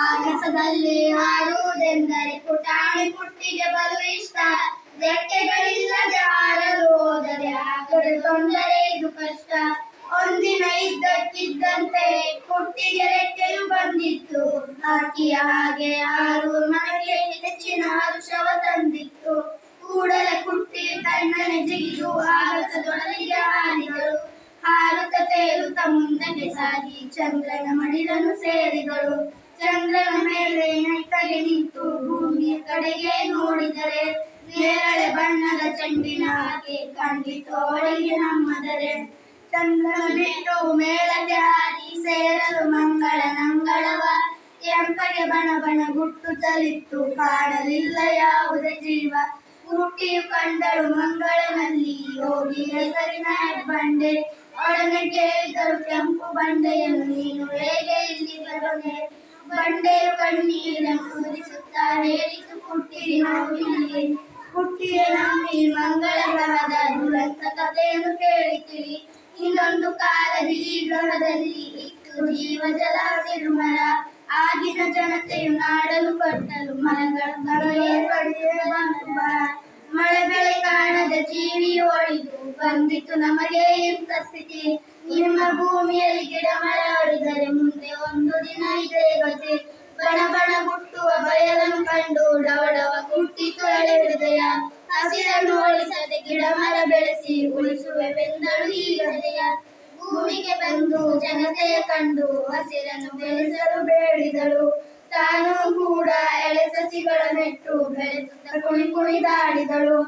ಆಗಸದಲ್ಲಿ ಹಾಡುವುದೆಂದರೆ ಪುಟಾಣಿ ಪುಟ್ಟಿಗೆ ಬಲು ಇಷ್ಟ. ರೆಕ್ಕೆಗಳಿಲ್ಲದೆ ಹಾರಲು ಹೋದರೆ ಆಗಲು ತೊಂದರೆ, ಇದು ಕಷ್ಟ. ಒಂದಿನ ಇದ್ದಕ್ಕಿದ್ದಂತೆ ಪುಟ್ಟಿಗೆ ರೆಕ್ಕೆಯು ಬಂದಿತ್ತು. ಆಕೆಯ ಹಾಗೆ ಹಾರುವ ಮನೆಗೆ ಹೆಚ್ಚಿನ ಹರುಷವ ತಂದಿತ್ತು. ಕೂಡಲೇ ಪುಟ್ಟಿ ತನ್ನನೆ ಜಿಗಿದು ಆಗಸದೊಳಗೆ ಹಾರಿದಳು. ಹಾರುತ್ತ ತೇಲುತ್ತ ಮುಂದಕ್ಕೆ ಸಾಗಿ ಚಂದ್ರನ ಮಡಿಲನ್ನು ಸೇರಿದಳು. ಚಂದ್ರನ ಮೇಲೆ ನೆಟ್ಟಗೆ ನಿಂತು ಭೂಮಿಯ ಕಡೆಗೆ ನೋಡಿದರೆ ನೇರಳೆ ಬಣ್ಣದ ಚೆಂಡಿನ ಹಾಗೆ ಕಂಡಿತು ಅವಳಿಗೆ ನಮ್ಮದರೆ. ಚಂದ್ರನ ಬಿಟ್ಟು ಮೇಲಕ್ಕೆ ಹಾರಿ ಸೇರಲು ಮಂಗಳ ನಂಗಳವ. ಕೆಂಪಗೆ ಬಣ ಬಣ ಗುಟ್ಟುತ್ತಲಿತ್ತು, ಕಾಣಲಿಲ್ಲ ಯಾವುದೇ ಜೀವ. ಪುಟ್ಟಿಯು ಕಂಡಳು ಮಂಗಳನಲ್ಲಿ ಯೋಗಿ ಹೆಸರಿನ ಹೆಬ್ಬಂಡೆ. ಒಡನೆ ಕೇಳಿದಳು ಕೆಂಪು ಬಂಡೆಯನ್ನು, ನೀನು ಹೇಗೆ ಇಲ್ಲಿಗೆ ಬಂದೆ? ಬಂಡೆಯು ಕಣ್ಣೀರನ್ನು ಸುರಿಸುತ್ತಾ ಹೇಳಿತು ಪುಟ್ಟಿ ನೋವಿನಲ್ಲಿ. ಪುಟ್ಟಿಯ ನಂಬಿ ಮಂಗಳ ಗ್ರಹದ ದುರಂತ ಕಥೆಯನ್ನು ಕೇಳಿತಿರಿ. ಇನ್ನೊಂದು ಕಾಲದಿ ಈ ಗ್ರಹದಲ್ಲಿ ಇತ್ತು ಜೀವ ಜಲ ಸಿರುಮರ. ಆಗಿನ ಜನತೆಯು ನಾಡಲು ಕಟ್ಟಲು ಮರಗಳು ಕಡೆಯೇ ಬಂತು ಬರ. ಮಳೆ ಬೆಳೆ ಕಾಣದ ಜೀವಿಯು ಒಳಿದು ಬಂದಿತು ನಮಗೆ ಇಂಥ ಸ್ಥಿತಿ. ನಿಮ್ಮ ಭೂಮಿಯಲ್ಲಿ ಗಿಡ ಮರ ಅಳಿದರೆ ಮುಂದೆ ಒಂದು ದಿನ ಇದೇ ಗತಿ. ಬಣ ಬಣ ಗುಟ್ಟುವ ಬಯಲನ್ನು ಕಂಡು ಡವಡವ ಗುಟ್ಟಿತು ಎಳೆ ಹೃದಯ. ಹಸಿರನ್ನು ಉಳಿಸದೆ ಗಿಡ ಮರ ಬೆಳೆಸಿ ಉಳಿಸುವೆವೆಂದಳು ಈ ಹೃದಯ. ಭೂಮಿಗೆ ಬಂದು ಜನತೆಯ ಕಂಡು ಹಸಿರನ್ನು ಬೆಳೆಸಲು ಬೇಡಿದಳು. ತಾನೂ ಕೂಡ ಎಳೆ ಸಸಿಗಳ ನೆಟ್ಟು ಬೆಳೆಸುತ್ತ ಕುಣಿದಾಡಿದಳು.